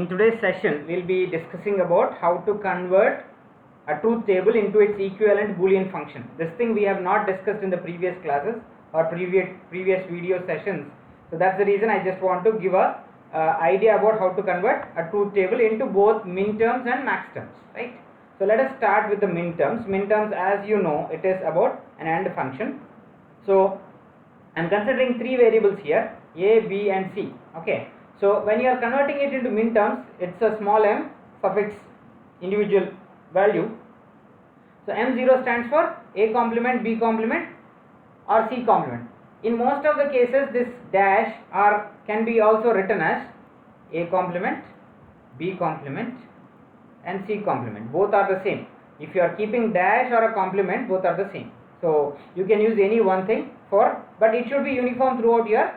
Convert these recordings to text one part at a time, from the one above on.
In today's session, we'll be discussing about how to convert a truth table into its equivalent Boolean function. This thing we have not discussed in the previous classes or previous video sessions. So that's the reason I just want to give a idea about how to convert a truth table into both min terms and max terms, right? So let us start with the min terms. Min terms, as you know, it is about an AND function. So I'm considering three variables here, A, B and C. Okay. So when you are converting it into min terms, it's a small m suffix individual value. So m0 stands for A complement, B complement or C complement. In most of the cases, this dash can be also written as A complement, B complement and C complement. Both are the same. If you are keeping dash or a complement, both are the same. So you can use any one thing but it should be uniform throughout your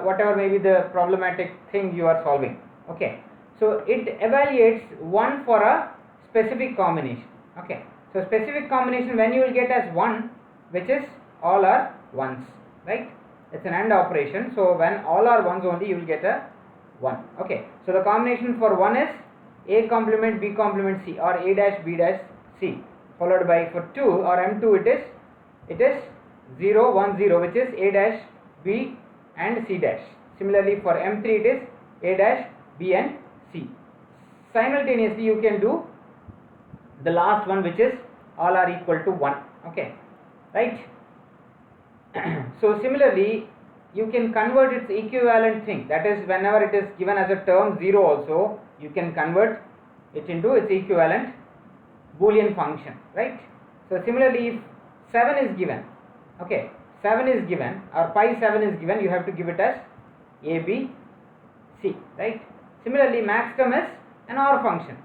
whatever may be the problematic thing you are solving. Okay. So it evaluates 1 for a specific combination. Okay. So specific combination when you will get as 1, which is all are ones, right? It's an AND operation. So when all are ones only, you will get a 1. Okay. So the combination for 1 is A complement B complement C or A dash B dash C, followed by for 2 or M2 it is 0 1 0, which is A dash B and C dash. Similarly for M3 it is A dash B and C. Simultaneously you can do the last one, which is all are equal to 1. Okay, right? So similarly you can convert its equivalent thing, that is whenever it is given as a term 0 also, you can convert it into its equivalent Boolean function, right? So similarly if 7 is given, okay, 7 is given or pi 7 is given, you have to give it as A, B, C, right? Similarly max term is an OR function.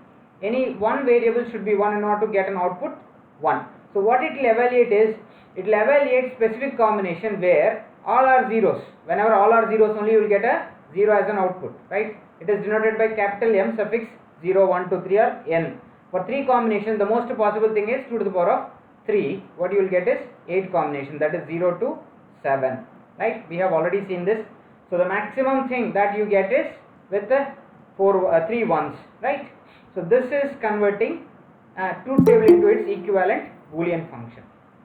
Any one variable should be 1 in order to get an output 1. So what it will evaluate is, it will evaluate specific combination where all are zeros. Whenever all are zeros only, you will get a 0 as an output, right? It is denoted by capital M suffix 0 1 2 3 or n. For 3 combinations, the most possible thing is 2 to the power of 3. What you will get is 8 combination, that is 0 to 7, right? We have already seen this. So the maximum thing that you get is with the 3 ones, right? So this is converting truth table into its equivalent Boolean function.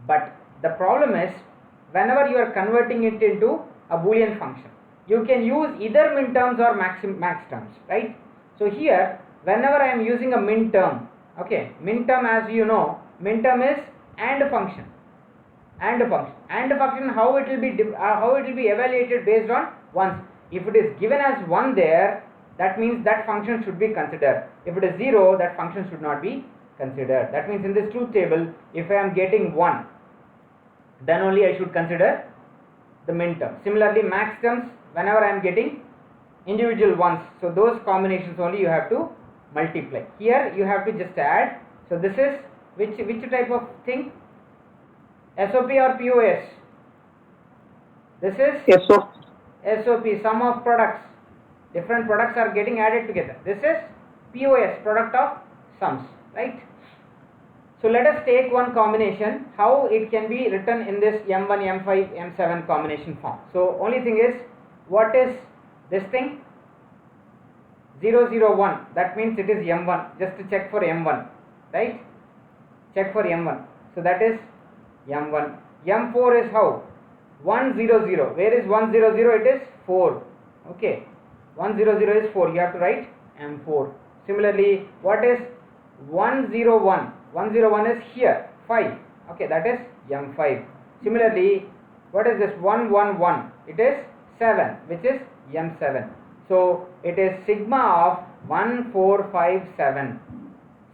But the problem is, whenever you are converting it into a Boolean function, you can use either min terms or max terms, right? So here, whenever I am using a min term, okay, min term, as you know, min term is AND function. AND function, how it will be evaluated based on ones. If it is given as 1 there, that means that function should be considered. If it is 0, that function should not be considered. That means in this truth table, if I am getting 1, then only I should consider the min term. Similarly max terms, whenever I am getting individual ones, so those combinations only you have to multiply. Here you have to just add. So this is which type of thing? SOP or POS? This is SOP, sum of products. Different products are getting added together. This is POS, product of sums, right? So let us take one combination, how it can be written in this M1, M5, M7 combination form. So only thing is, what is this thing? 0 0 1, that means it is M1, just to check for M1, right? Check for M1. So that is M1. M4 is how? 1 0 0. Where is 1 0 0? It is 4. Okay. 1 0 0 is 4. You have to write M4. Similarly, what is 1 0 1? 1 0 1 is here, 5. Okay, that is M5. Similarly, what is this 1 1 1? It is 7, which is M7. So it is sigma of 1 4 5 7,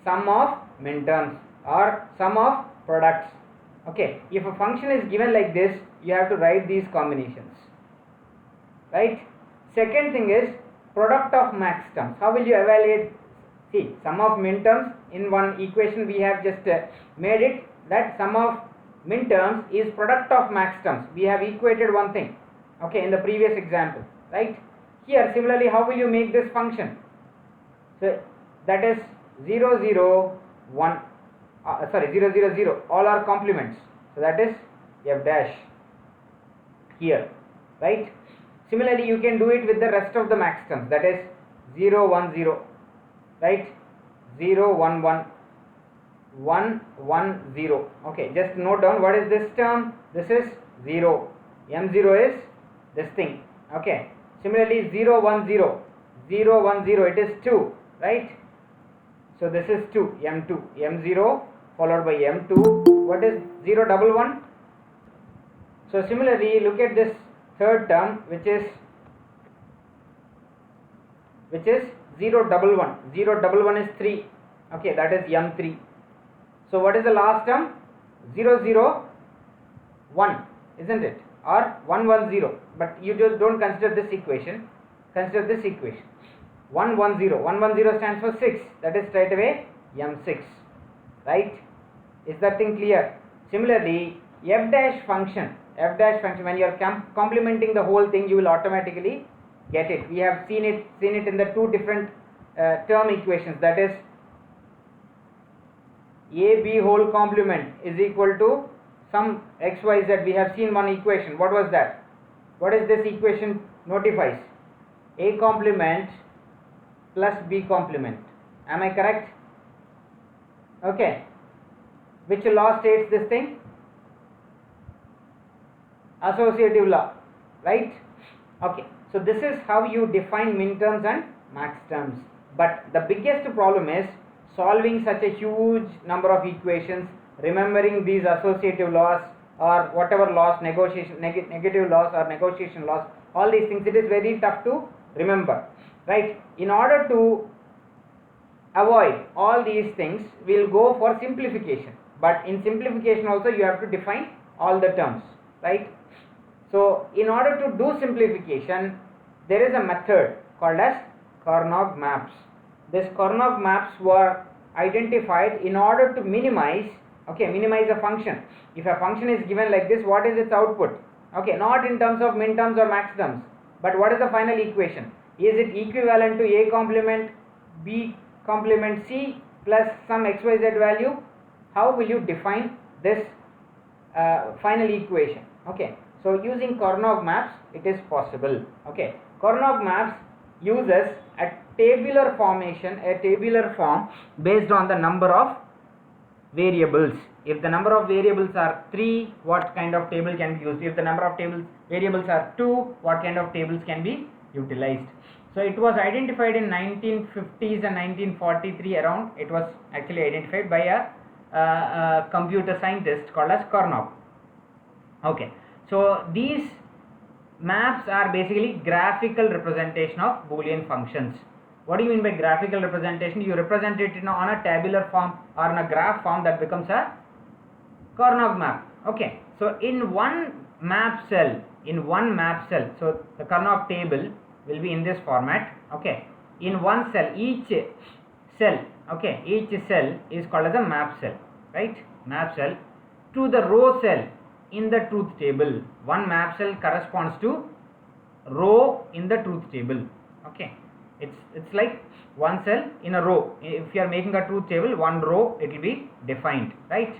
sum of min terms or sum of products. Okay, if a function is given like this, you have to write these combinations, right? Second thing is product of max terms. How will you evaluate? See, sum of min terms, in one equation we have just made it that sum of min terms is product of max terms. We have equated one thing, okay, in the previous example, right? Here similarly, how will you make this function? So that is 0 0 1, 0 0 0, all are complements. So that is f dash here, right? Similarly, you can do it with the rest of the max terms, that is 0 1 0, right? 0 1 1 1 1 0. Okay, just note down what is this term. This is 0. M0 is this thing. Okay, similarly 0 1 0, 0 1 0, it is 2, right? So this is 2, M2, M0 followed by M2. What is 0 1 1? So similarly, look at this third term, which is 0 1 1. 0 1 1 is 3. Okay, that is M3. So what is the last term? 0 0 1, isn't it? Or 1 1 0. But you just don't consider this equation. Consider this equation. 1 1 0. 1 1 0 stands for 6. That is straight away M6. Right? Is that thing clear? Similarly, f dash function, when you are complementing the whole thing, you will automatically get it. We have seen it in the two different term equations, that is ab whole complement is equal to some xyz. We have seen one equation. What was that? What is this equation notifies? A complement plus b complement. Am I correct? Okay. Which law states this thing? Associative law, right? Okay, so this is how you define min terms and max terms. But the biggest problem is solving such a huge number of equations, remembering these associative laws or whatever laws, negative laws or negotiation laws, all these things. It is very tough to remember, right? In order to avoid all these things, we'll go for simplification. But in simplification also you have to define all the terms, right? So in order to do simplification, there is a method called as Karnaugh maps. These Karnaugh maps were identified in order to minimize a function. If a function is given like this, what is its output? Okay, not in terms of min terms or max terms, but what is the final equation? Is it equivalent to a complement b complement c plus some xyz value? How will you define this final equation? Okay, so using Karnaugh maps it is possible. Okay, Karnaugh maps uses a tabular form based on the number of variables. If the number of variables are 3, what kind of table can be used? If the number of variables are 2, what kind of tables can be utilized? So it was identified in 1950s and 1943 around. It was actually identified by a computer scientist called as Karnaugh. Okay, so these maps are basically graphical representation of Boolean functions. What do you mean by graphical representation? You represent it on a tabular form or in a graph form, that becomes a Karnaugh map. Okay, so in one map cell, so the Karnaugh table will be in this format. Okay, in one cell, each cell is called as a map cell, right? Map cell to the row cell in the truth table. One map cell corresponds to row in the truth table. Okay, it's like one cell in a row. If you are making a truth table, one row it will be defined, right?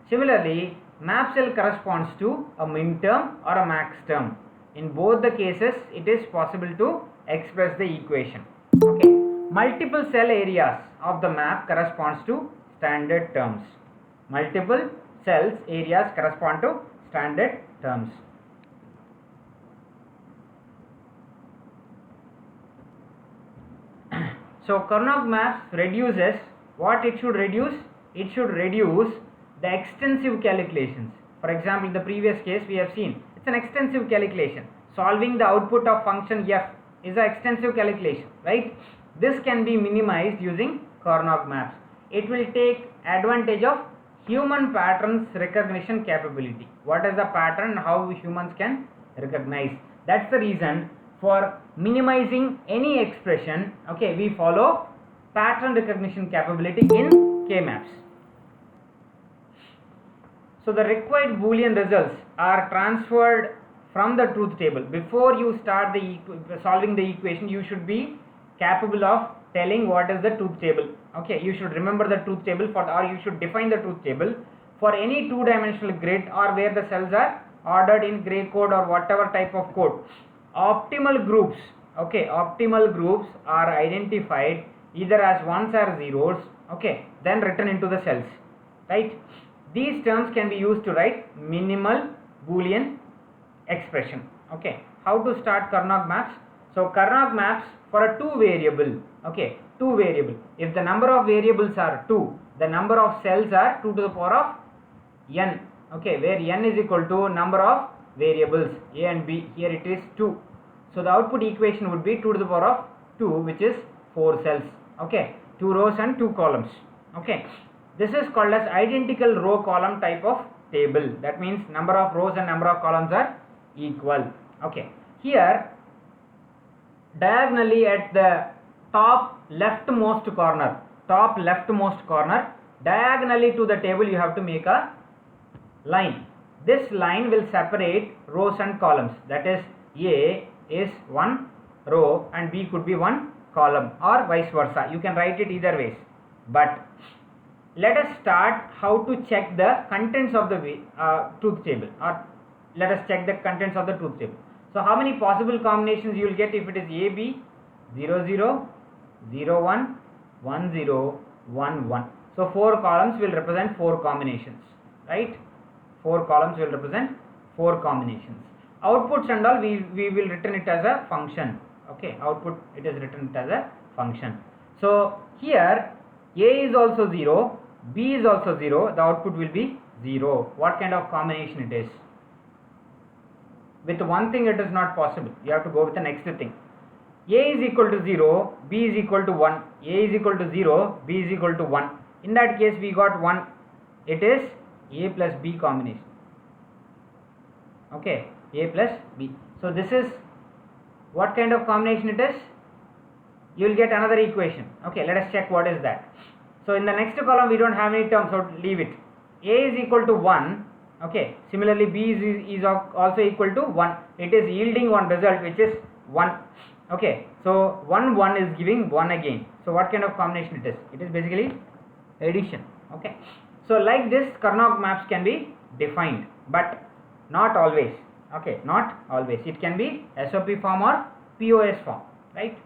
Similarly, map cell corresponds to a min term or a max term. In both the cases, it is possible to express the equation. Okay, multiple cell areas of the map corresponds to standard terms. Multiple cells areas correspond to standard terms. So Karnaugh maps reduces what it should reduce? It should reduce the extensive calculations. For example, in the previous case we have seen it's an extensive calculation. Solving the output of function f is an extensive calculation, right? This can be minimized using Karnaugh maps. It will take advantage of human patterns recognition capability. What is the pattern? How humans can recognize? That's the reason for minimizing any expression. Okay, we follow pattern recognition capability in K-maps. So the required Boolean results are transferred from the truth table. Before you start solving the equation, you should be capable of telling what is the truth table. Okay, you should remember the truth table or you should define the truth table for any two-dimensional grid or where the cells are ordered in gray code or whatever type of code. Optimal groups okay, optimal groups are identified either as ones or zeros, okay, then written into the cells, right? These terms can be used to write minimal Boolean expression. Okay, how to start Karnaugh maps? So Karnaugh maps for a 2 variable, okay, 2 variable. If the number of variables are 2, the number of cells are 2 to the power of n, okay, where n is equal to number of variables a and b. Here it is 2. So the output equation would be 2 to the power of 2, which is 4 cells, okay, 2 rows and 2 columns, okay. This is called as identical row column type of table. That means number of rows and number of columns are equal, okay. Here diagonally at the top leftmost corner, diagonally to the table you have to make a line. This line will separate rows and columns. That is, A is one row and B could be one column, or vice versa. You can write it either ways. But let us start how to check the contents of the truth table, or let us check the contents of the truth table. So how many possible combinations you will get if it is AB 0 0 0 1 1 0 1 1. So 4 columns will represent 4 combinations, right? 4 columns will represent 4 combinations. Outputs and all we will return it as a function, okay. Output, it is written as a function. So here A is also 0, B is also 0, the output will be 0. What kind of combination it is? With one thing it is not possible. You have to go with the next thing. A is equal to 0, B is equal to 1. A is equal to 0, B is equal to 1. In that case we got 1. It is A plus B combination. Okay, A plus B. So this is what kind of combination it is? You will get another equation. Okay, let us check what is that. So in the next column we don't have any terms, so leave it. A is equal to 1. Okay, similarly B is also equal to 1. It is yielding one result which is 1. Okay, so 1 1 is giving 1 again. So what kind of combination it is? It is basically addition. Okay, so like this Karnaugh maps can be defined, but not always. Okay, not always. It can be SOP form or POS form, right?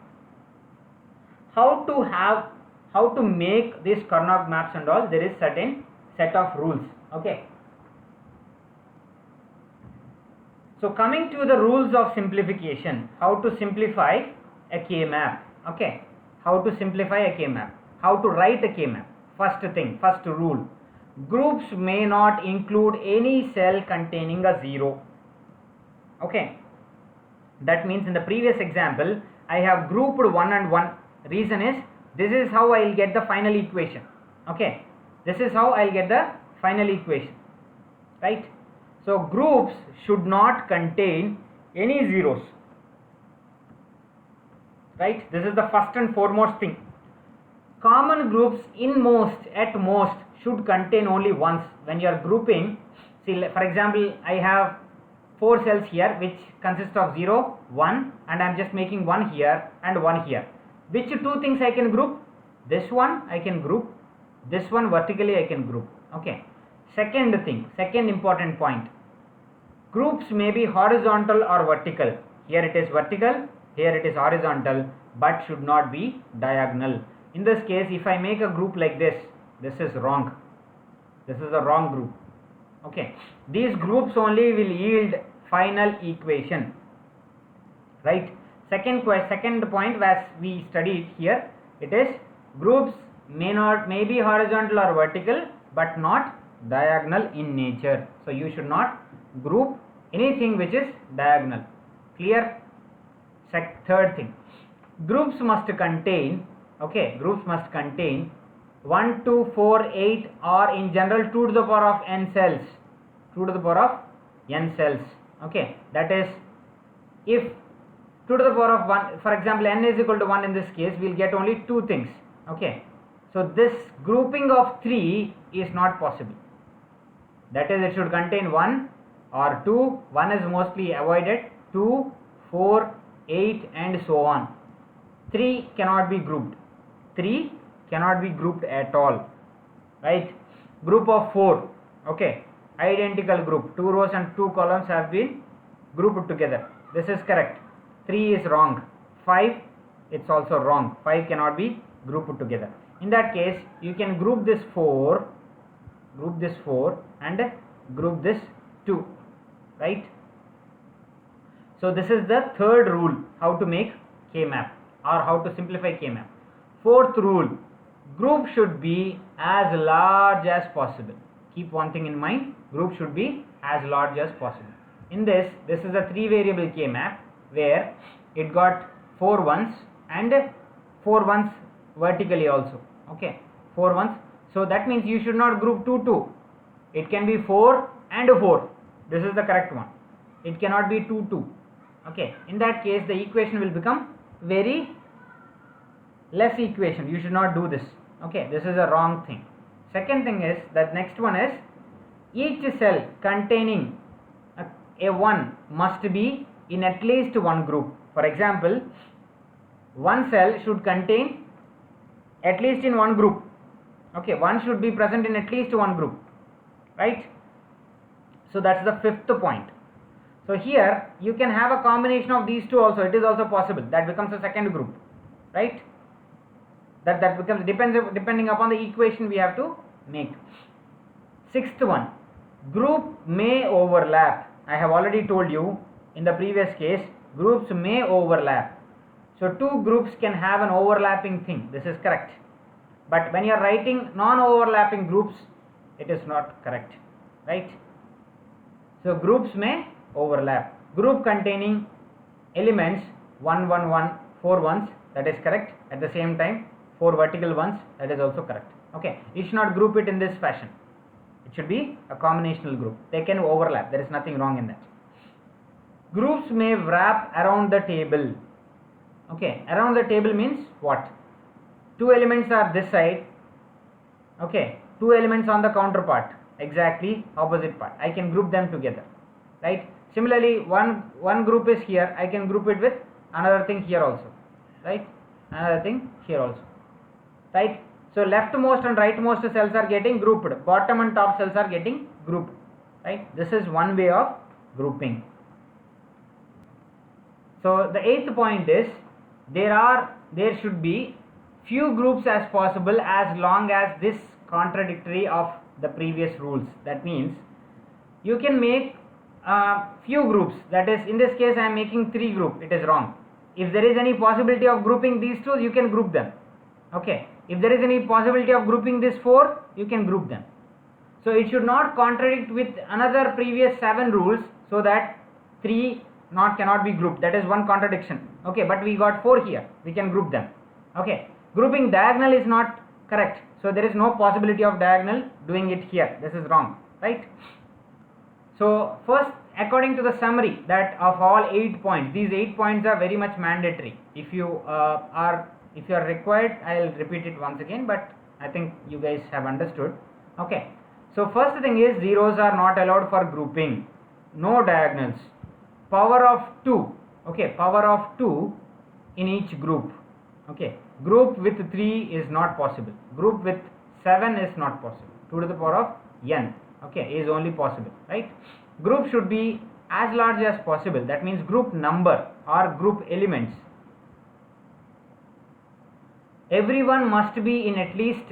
How to make these Karnaugh maps and all, there is certain set of rules, okay. So coming to the rules of simplification, how to simplify a K-map, okay. How to simplify a K-map, how to write a K-map. First thing, first rule, groups may not include any cell containing a 0, okay. That means in the previous example I have grouped 1 and 1. Reason is, this is how I will get the final equation, okay. This is how I will get the final equation, right. So groups should not contain any zeros, right. This is the first and foremost thing. Common groups at most should contain only ones. When you are grouping, see, for example, I have 4 cells here which consist of 0 1, and I am just making 1 here and 1 here. Which 2 things I can group? This one I can group, this one vertically I can group, okay. Second thing, second important point, groups may be horizontal or vertical. Here it is vertical, here it is horizontal, but should not be diagonal. In this case, if I make a group like this, this is wrong. This is a wrong group, okay. These groups only will yield final equation, right. Second point as we studied here, it is groups may be horizontal or vertical, but not diagonal in nature. So you should not group anything which is diagonal. Clear? Third thing, groups must contain, okay, groups must contain 1 2 4 8 or in general 2 to the power of n cells, 2 to the power of n cells, okay. That is, if 2 to the power of 1, for example n is equal to 1, in this case we will get only 2 things, okay. So this grouping of 3 is not possible. That is, it should contain 1 or 2, 1 is mostly avoided, 2, 4, 8 and so on. 3 cannot be grouped, 3 cannot be grouped at all, right. Group of 4, okay, identical group, 2 rows and 2 columns have been grouped together. This is correct. 3 is wrong. 5, it's also wrong. 5 cannot be grouped together. In that case, you can group this 4 and group this 2, right? So this is the third rule, how to make K-map or how to simplify K-map. Fourth rule, group should be as large as possible. Keep one thing in mind, group should be as large as possible. In this is a 3 variable K-map where it got 4 ones and 4 ones vertically also. Okay, 4 ones. So that means you should not group 2 2. It can be 4 and 4. This is the correct one. It cannot be 2 2. Okay, in that case the equation will become very less equation. You should not do this. Okay, this is a wrong thing. Second thing is that next one is each cell containing a 1 must be in at least one group. For example, one cell should contain at least in one group. Okay, 1 should be present in at least one group, right? So that's the fifth point. So here you can have a combination of these two also. It is also possible. That becomes a second group, right? That becomes depending upon the equation we have to make. Sixth one, group may overlap. I have already told you in the previous case, groups may overlap. So two groups can have an overlapping thing. This is correct. But when you are writing non-overlapping groups, it is not correct, right? So groups may overlap. Group containing elements 1 1 1 4 ones, that is correct. At the same time 4 vertical ones, that is also correct. Okay, you should not group it in this fashion. It should be a combinational group. They can overlap. There is nothing wrong in that. Groups may wrap around the table. Okay, around the table means what? 2 elements are this side. Okay, 2 elements on the counterpart, exactly opposite part. I can group them together, right? Similarly, one group is here. I can group it with another thing here also, right? Another thing here also, right? So leftmost and rightmost cells are getting grouped. Bottom and top cells are getting grouped, right? This is one way of grouping. So the 8th point is there should be few groups as possible as long as this contradictory of the previous rules. That means you can make few groups. That is, in this case I am making 3 groups. It is wrong. If there is any possibility of grouping these two, you can group them. Okay, if there is any possibility of grouping this 4, you can group them. So it should not contradict with another previous 7 rules, so that 3 cannot be grouped. That is one contradiction. Okay, but we got 4 here. We can group them. Okay, grouping diagonal is not correct. So there is no possibility of diagonal doing it here. This is wrong, right? So first, according to the summary that of all 8 points, these 8 points are very much mandatory. If you are required, I will repeat it once again, but I think you guys have understood. Okay, so first thing is zeros are not allowed for grouping. No diagonals. Power of 2. Okay, power of 2 in each group. Okay, group with 3 is not possible. Group with 7 is not possible. 2 to the power of n, okay, is only possible, right? Group should be as large as possible. That means group number or group elements. Everyone must be in at least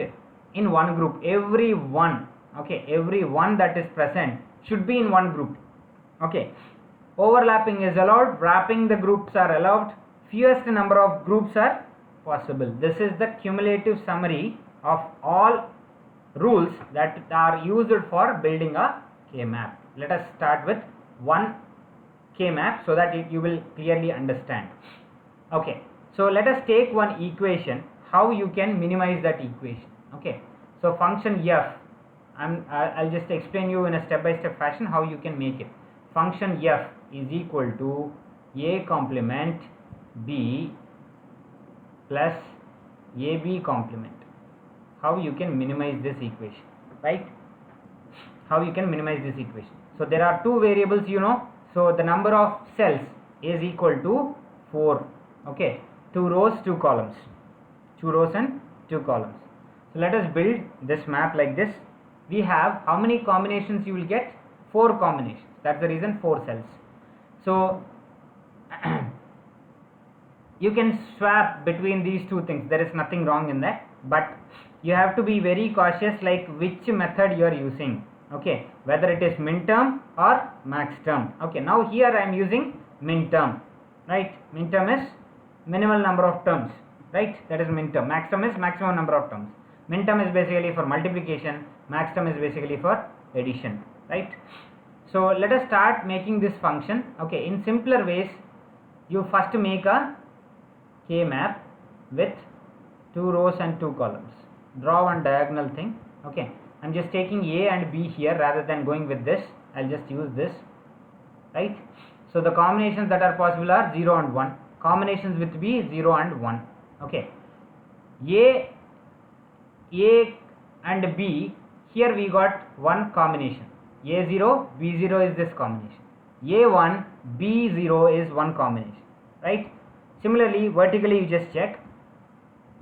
in one group. Everyone, okay, everyone that is present should be in one group. Okay, overlapping is allowed. Wrapping the groups are allowed. Fewest number of groups are possible. This is the cumulative summary of all rules that are used for building a K-map. Let us start with one K-map so that you will clearly understand. Okay, so let us take one equation, how you can minimize that equation. Okay, so function f, I'll just explain you in a step-by-step fashion how you can make it. Function f is equal to a complement b plus ab complement. How you can minimize this equation, right? How you can minimize this equation. So there are 2 variables, you know. So the number of cells is equal to 4. Okay, 2 rows, 2 columns. 2 rows and 2 columns. So let us build this map like this. We have how many combinations you will get? 4 combinations. That's the reason 4 cells. So you can swap between these two things, there is nothing wrong in that, but you have to be very cautious like which method you are using, okay, whether it is min term or max term. Okay, now here I am using min term, right? Min term is minimal number of terms, right? That is min term. Max term is maximum number of terms. Min term is basically for multiplication, max term is basically for addition, right? So let us start making this function. Okay, in simpler ways, you first make a K map with 2 rows and 2 columns. Draw one diagonal thing. Okay, I'm just taking A and B here rather than going with this. I'll just use this, right? So the combinations that are possible are 0 and 1. Combinations with B, 0 and 1. Okay, A and B, here we got one combination. A0, B0 is this combination. A1, B0 is one combination, right? Similarly, vertically you just check.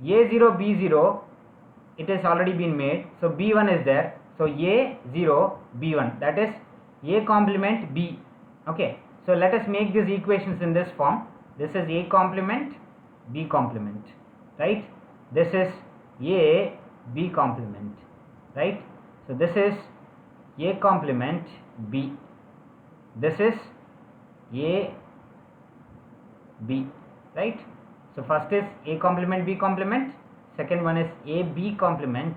A0, B0, it has already been made. So B1 is there. So A0, B1, that is A complement B. Okay, so let us make these equations in this form. This is A complement, B complement, right? This is A, B complement, right? So this is A complement B. This is A, B, right? So first is A complement, B complement. Second one is A, B complement.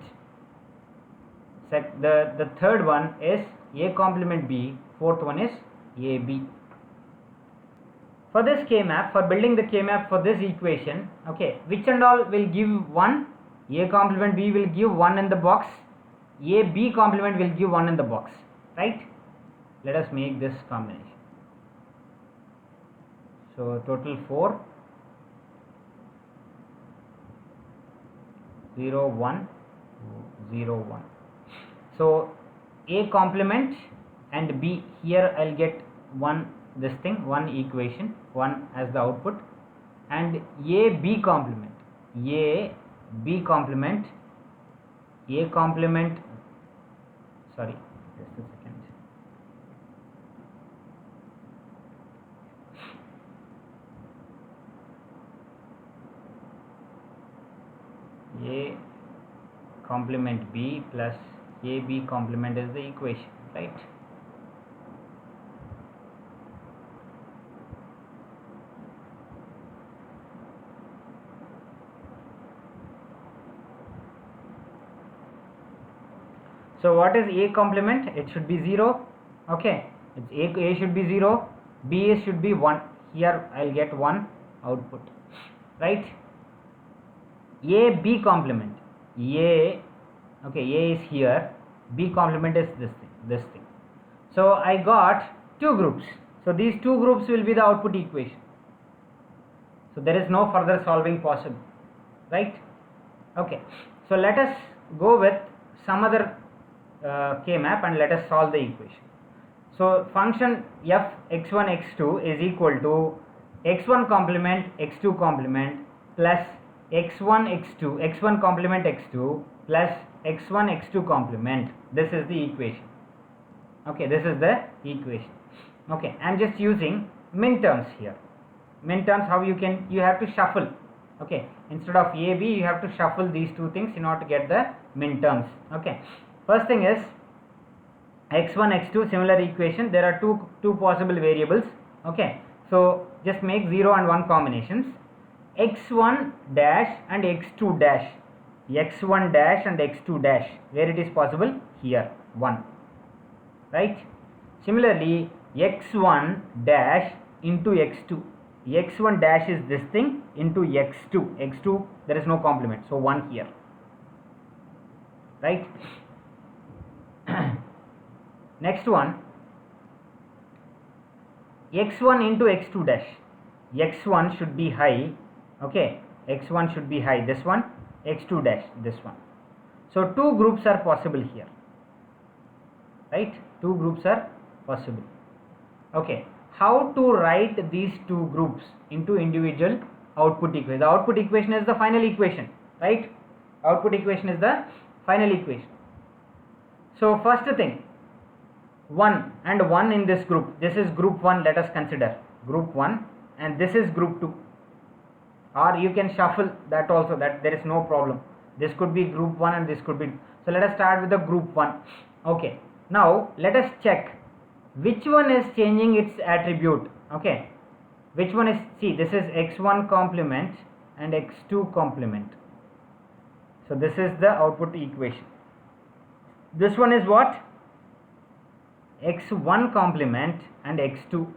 The third one is A complement B. Fourth one is A, B. For this K map, for building the K map for this equation, okay, which and all will give 1? A complement B will give 1 in the box. A, B complement will give 1 in the box, right? Let us make this combination. So total 4, 0, 1, 0, 1. So A complement and B, here I'll get one this thing, one equation, 1 as the output, and A, B complement, A, B complement, A complement, sorry, just a second. A complement B plus AB complement is the equation, right? So what is A complement? It should be 0. Okay, it's A should be 0, B should be 1. Here I'll get 1 output, right? A, B complement, A, okay, A is here, B complement is this thing. So I got two groups. So these two groups will be the output equation. So there is no further solving possible, right? Okay, so let us go with some other K map and let us solve the equation. So function f x1 x2 is equal to x1 complement x2 complement plus x1 x2 x1 complement x2 plus x1 x2 complement. This is the equation. Okay, this is the equation. Okay, I am just using min terms here. Min terms, how you have to shuffle. Okay, instead of A, B, you have to shuffle these two things in order to get the min terms. Okay, first thing is x1 x2 similar equation. There are two possible variables. Okay, so just make 0 and 1 combinations, x1 dash and x2 dash, x1 dash and x2 dash, where it is possible here 1, right? Similarly x1 dash into x2, x1 dash is this thing into x2 there is no complement, so 1 here, right? Next one, x1 into x2 dash, x1 should be high. Okay, x1 should be high, this one, x2 dash, this one. So two groups are possible here, right? Two groups are possible. Okay, how to write these two groups into individual output equation? The output equation is the final equation, right? Output equation is the final equation. So first thing, 1 and 1 in this group, this is group 1, let us consider group 1, and this is group 2. or you can shuffle that also, that there is no problem. This could be group 1 and this could be, so let us start with the group 1. Okay, now let us check which one is changing its attribute. Okay, which one is, see, this is x1 complement and x2 complement. So this is the output equation. This one is what? x1 complement and x2.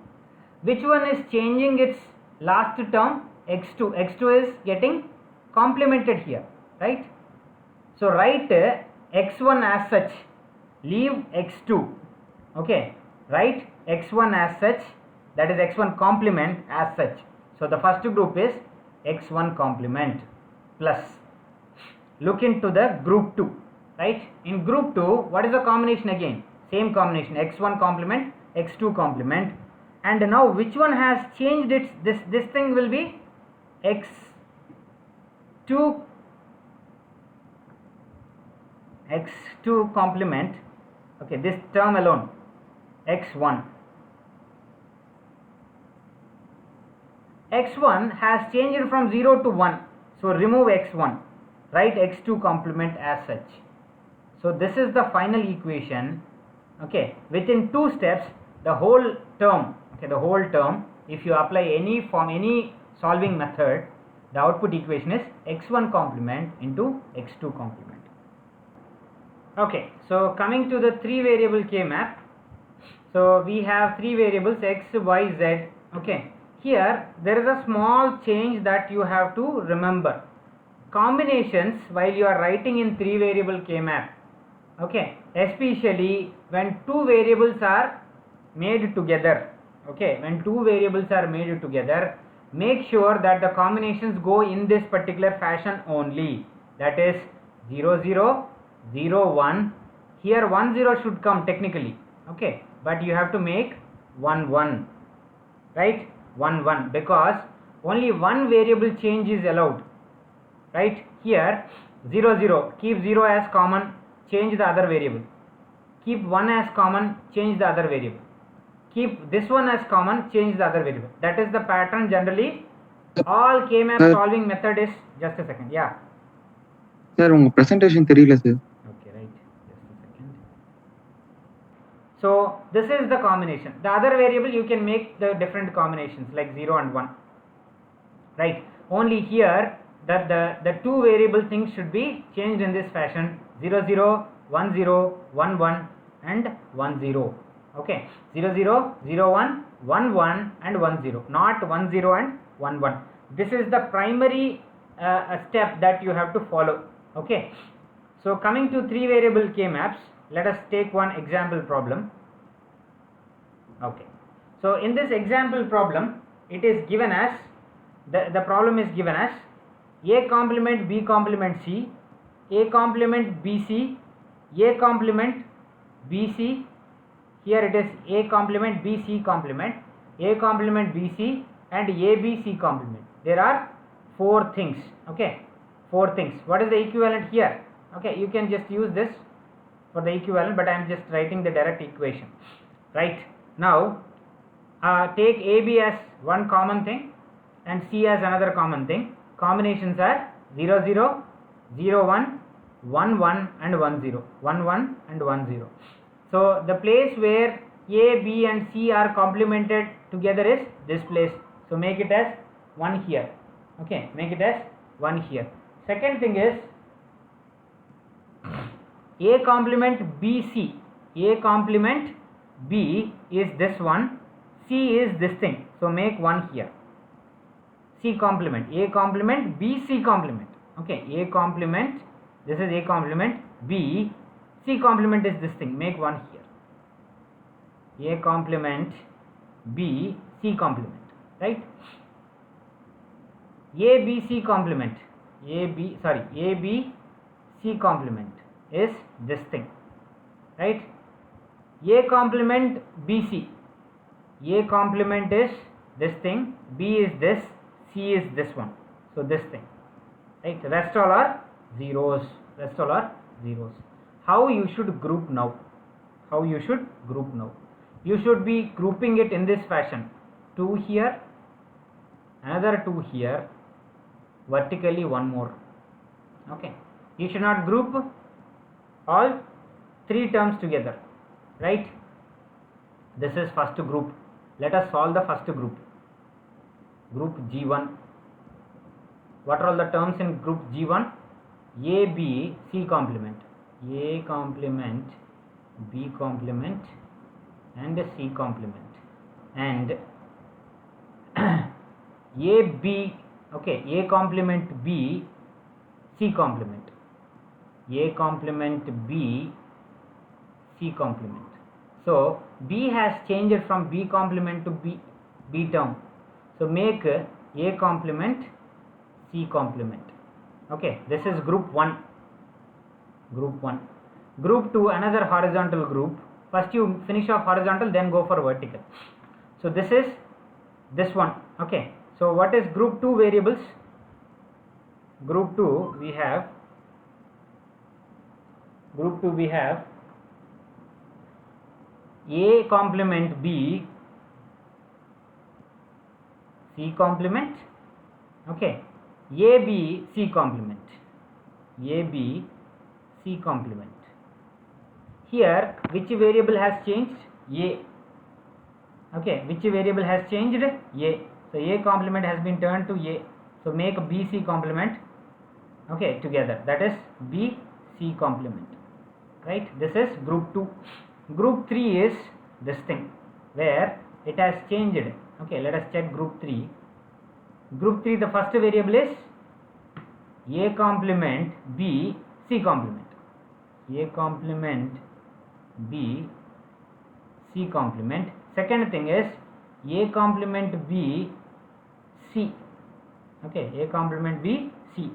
Which one is changing its last term? x2. x2 is getting complemented here, right? So write x1 as such, leave x2. Okay, write x1 as such, that is x1 complement as such. So the first group is x1 complement plus. Look into the group 2, right? In group 2, what is the combination again? Same combination, x1 complement, x2 complement. And now which one has changed its, this thing will be x2 complement. Okay, this term alone, x1 has changed from 0 to 1, so remove x1, write x2 complement as such. So this is the final equation. Okay, within 2 steps the whole term, okay, the whole term, if you apply any form, any solving method, the output equation is x1 complement into x2 complement. Okay, so coming to the 3 variable K map. So we have 3 variables x, y, z. Okay, here there is a small change that you have to remember. Combinations while you are writing in 3 variable K map, okay, especially when 2 variables are made together. Okay, when 2 variables are made together, make sure that the combinations go in this particular fashion only, that is 0 0 0 1. Here 1 0 should come technically, okay, but you have to make 1 1, right? 1 1, because only one variable change is allowed, right? Here 0 0, keep 0 as common, change the other variable. Keep 1 as common, change the other variable. Keep this one as common, change the other variable. That is the pattern generally. All K-map solving method is, just a second, yeah. Sir, unga presentation theriyala sir. Okay, right. Just a second. So this is the combination. The other variable you can make the different combinations like 0 and 1. Right. Only here that the 2 variable things should be changed in this fashion: 0 0 1 0 1 1 and 1 0. Okay, 0 0 0 1 1 1 and 1 0, not 1 0 and 1 1. This is the primary step that you have to follow. Okay, so coming to 3 variable K maps, let us take one example problem. Okay, so in this example problem, it is given as the problem is given as A complement B complement C, A complement BC, A complement BC. Here it is A complement BC complement, A complement BC and ABC complement. There are 4 things. Okay, 4 things. What is the equivalent here? Okay, you can just use this for the equivalent, but I am just writing the direct equation. Right, now take AB as one common thing and C as another common thing. Combinations are 0 0 0 1 1 1 and 1 0, 1 1 and 1 0. So the place where A, B and C are complemented together is this place. So make it as 1 here. Okay, make it as 1 here. Second thing is A complement BC. A complement B is this one, C is this thing. So make 1 here. C complement, A complement B, C complement. Okay, A complement, this is A complement B, C complement is this thing, make 1 here. A complement B, C complement, right? A B C complement, A B C complement is this thing, right? A complement BC, A complement is this thing, B is this, C is this one, so this thing, right? Rest all are zeros, rest all are zeros. How you should group now? How you should group now? You should be grouping it in this fashion: 2 here, another 2 here, vertically one more. Okay, you should not group all three terms together, right? This is first group. Let us solve the first group, group G1. What are all the terms in group G1? A, B, C complement, A complement, B complement and C complement, and A, B, okay, A complement B, C complement, A complement B, C complement. So B has changed from B complement to B term. So make A complement C complement. Okay, this is group 1. Group 1. Group 2, another horizontal group. First you finish off horizontal, then go for vertical. So this is this one. Okay, so what is group 2 variables? Group 2 we have A complement B, C complement, okay, AB C complement, AB C complement. Here which variable has changed? A. Okay, which variable has changed? A. So A complement has been turned to A. So make BC complement, okay, together, that is BC complement, right? This is group 2. Group 3 is this thing where it has changed. Okay, let us check group 3. Group 3, the first variable is A complement B C complement, A complement B C complement. Second thing is A complement B C. Okay, A complement B C.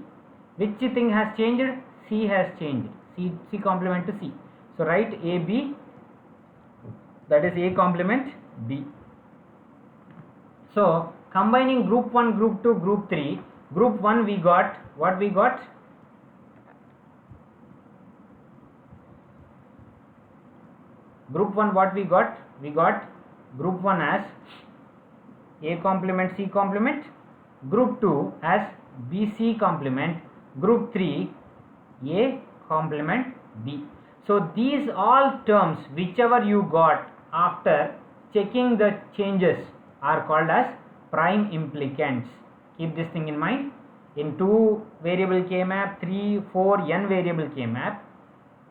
Which thing has changed? C has changed. C complement to C. So write AB, that is A complement B. So combining group 1, group 2, group 3, group 1 we got what we got? Group 1 what we got? We got group 1 as A complement C complement, group 2 as BC complement, group 3 A complement B. So these all terms whichever you got after checking the changes are called as prime implicants. Keep this thing in mind. In 2 variable K map, 3, 4, n variable K map,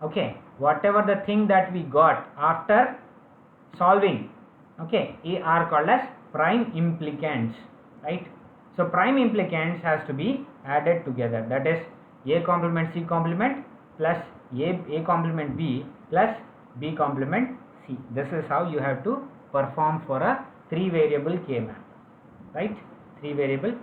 okay, whatever the thing that we got after solving, okay, are called as prime implicants, right? So prime implicants has to be added together, that is A complement C complement plus A complement B plus B complement C. This is how you have to perform for a 3 variable K map, right? 3 variable